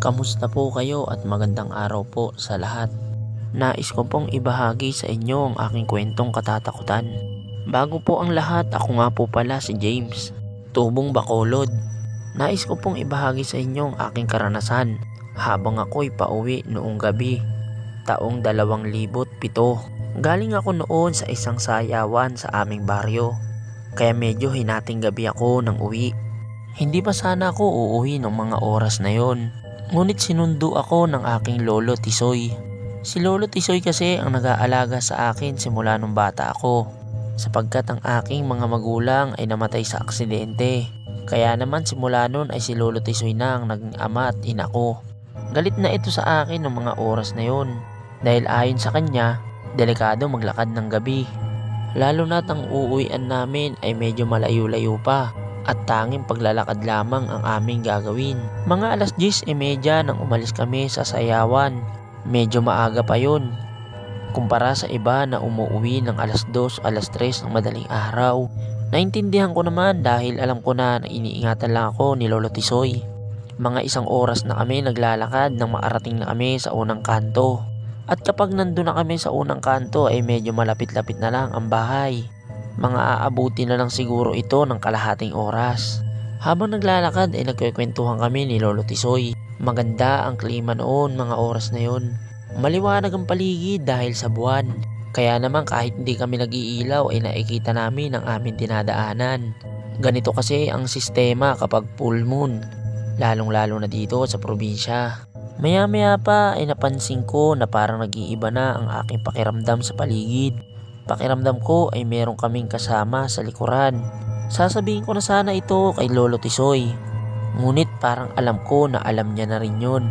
Kamusta po kayo at magandang araw po sa lahat. Nais ko pong ibahagi sa inyo ang aking kwentong katatakutan. Bago po ang lahat, ako nga po pala si James, tubong Bacolod. Nais ko pong ibahagi sa inyo ang aking karanasan habang ako'y pauwi noong gabi, taong 2007. Galing ako noon sa isang sayawan sa aming baryo, kaya medyo hinating gabi ako nang uwi. Hindi pa sana ako uuwi ng mga oras na yon. Ngunit sinundo ako ng aking lolo Tisoy. Si lolo Tisoy kasi ang nag-aalaga sa akin simula nung bata ako, sapagkat ang aking mga magulang ay namatay sa aksidente. Kaya naman simula nun ay si lolo Tisoy na ang naging ama at ina ko. Galit na ito sa akin ng mga oras na yon, dahil ayon sa kanya, delikado maglakad ng gabi. Lalo na't ang uuwian namin ay medyo malayo-layo pa, at tanging paglalakad lamang ang aming gagawin. Mga alas 10:30 nang umalis kami sa sayawan. Medyo maaga pa yun kumpara sa iba na umuwi ng alas 2, alas 3 ng madaling araw. Naintindihan ko naman dahil alam ko na iniingatan lang ako ni lolo Tisoy. Mga 1 oras na kami naglalakad nang makarating na kami sa unang kanto. At kapag nandun na kami sa unang kanto ay medyo malapit-lapit na lang ang bahay. Mga aabuti na lang siguro ito ng kalahating oras. Habang naglalakad ay nagkukwentuhan kami ni lolo Tisoy. Maganda ang klima noon mga oras na yon. Maliwanag ang paligid dahil sa buwan. Kaya naman kahit hindi kami nag-iilaw ay nakikita namin ang aming dinadaanan. Ganito kasi ang sistema kapag full moon, lalong-lalo na dito sa probinsya. Maya-maya pa ay napansin ko na parang nag-iiba na ang aking pakiramdam sa paligid. Pakiramdam ko ay meron kaming kasama sa likuran. Sasabihin ko na sana ito kay lolo Tisoy, ngunit parang alam ko na alam niya na rin yun,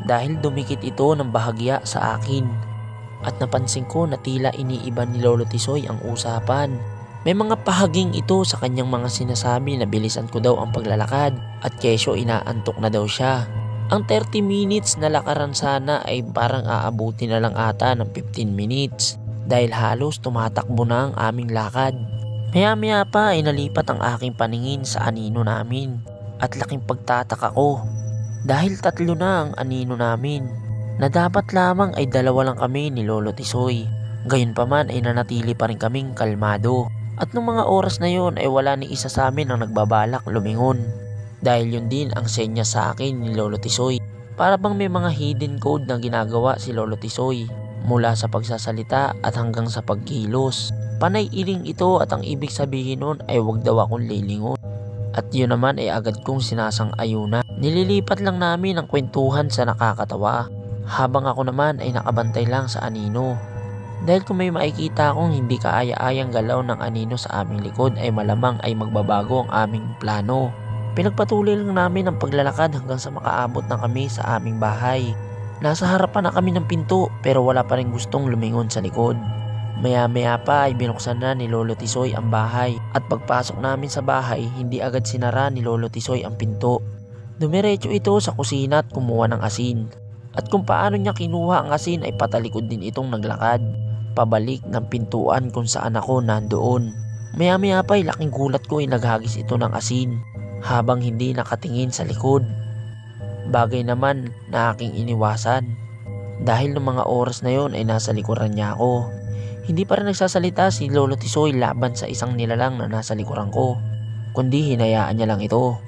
dahil dumikit ito ng bahagya sa akin. At napansin ko na tila iniiba ni lolo Tisoy ang usapan. May mga pahaging ito sa kanyang mga sinasabi na bilisan ko daw ang paglalakad at kesyo inaantok na daw siya. Ang 30 minutes na lakaran sana ay parang aabuti na lang ata ng 15 minutes. Dahil halos tumatakbo na ang aming lakad. Maya-maya pa ay nalipat ang aking paningin sa anino namin. At laking pagtataka ko, dahil 3 na ang anino namin, na dapat lamang ay 2 lang kami ni lolo Tisoy. Gayunpaman ay nanatili pa rin kaming kalmado. At nung mga oras na yon ay wala ni isa sa amin ang nagbabalak lumingon. Dahil yun din ang senya sa akin ni lolo Tisoy. Para bang may mga hidden code na ginagawa si lolo Tisoy. Mula sa pagsasalita at hanggang sa pagkilos. Panay iling ito at ang ibig sabihin nun ay wag daw akong lilingon. At yun naman ay agad kong sinasang-ayuna. Nililipat lang namin ang kwentuhan sa nakakatawa, habang ako naman ay nakabantay lang sa anino. Dahil kung may makikita akong hindi kaaya-ayang galaw ng anino sa aming likod ay malamang ay magbabago ang aming plano. Pinagpatuloy lang namin ang paglalakad hanggang sa makaabot na kami sa aming bahay. Nasa harapan na kami ng pinto pero wala pa rin gustong lumingon sa likod. Maya-maya pa ay binuksan na ni lolo Tisoy ang bahay, at pagpasok namin sa bahay hindi agad sinara ni lolo Tisoy ang pinto. Dumiretso ito sa kusina at kumuha ng asin. At kung paano niya kinuha ang asin ay patalikod din itong naglakad, pabalik ng pintuan kung saan ako nandoon. Maya-maya pa ay laking gulat ko ay naghagis ito ng asin habang hindi nakatingin sa likod. Bagay naman na aking iniwasan, dahil ng mga oras na yon ay nasa likuran niya ako. Hindi pa rin nagsasalita si lolo Tisoy laban sa isang nilalang na nasa likuran ko, kundi hinayaan niya lang ito.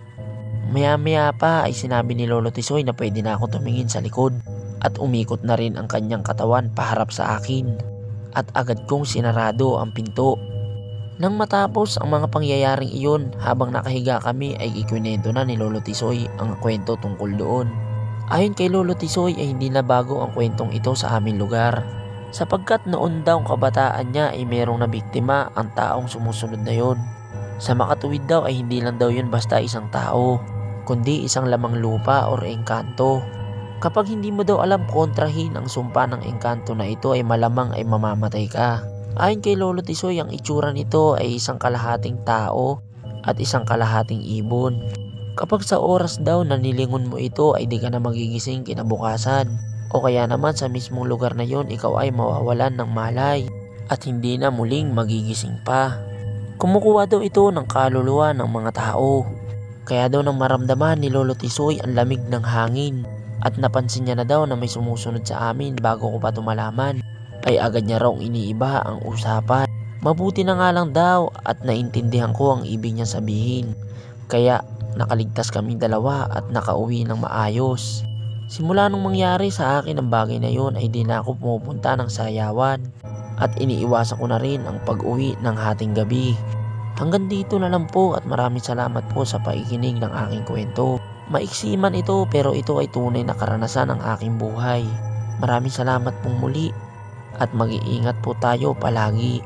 Maya-maya pa ay sinabi ni lolo Tisoy na pwede na ako tumingin sa likod, at umikot na rin ang kanyang katawan paharap sa akin, at agad kong sinarado ang pinto. Nang matapos ang mga pangyayaring iyon, habang nakahiga kami ay ikwento na ni lolo Tisoy ang kwento tungkol doon. Ayon kay lolo Tisoy ay hindi na bago ang kwentong ito sa aming lugar, sapagkat noon daw kabataan niya ay merong nabiktima ang taong sumusunod na yon. Sa makatuwid daw ay hindi lang daw yun basta isang tao, kundi isang lamang lupa or engkanto. Kapag hindi mo daw alam kontrahin ang sumpa ng engkanto na ito ay malamang ay mamamatay ka. Ayon kay lolo Tisoy, ang itsura nito ay isang kalahating tao at isang kalahating ibon. Kapag sa oras daw na nilingon mo ito ay di ka na magigising kinabukasan, o kaya naman sa mismong lugar na yon ikaw ay mawawalan ng malay at hindi na muling magigising pa. Kumukuha daw ito ng kaluluwa ng mga tao. Kaya daw nang maramdaman ni lolo Tisoy ang lamig ng hangin at napansin niya na daw na may sumusunod sa amin bago ko pa tumalaman, ay agad niya raw iniiba ang usapan. Mabuti na nga lang daw at naintindihan ko ang ibig niya sabihin. Kaya nakaligtas kaming dalawa at nakauwi ng maayos. Simula nung mangyari sa akin ang bagay na yon ay di na ako pumupunta ng sayawan at iniiwasan ko na rin ang pag-uwi ng hating gabi. Hanggang dito na lang po at maraming salamat po sa pakikinig ng aking kwento. Maiksi man ito pero ito ay tunay na karanasan ng aking buhay. Maraming salamat pong muli at mag-iingat po tayo palagi.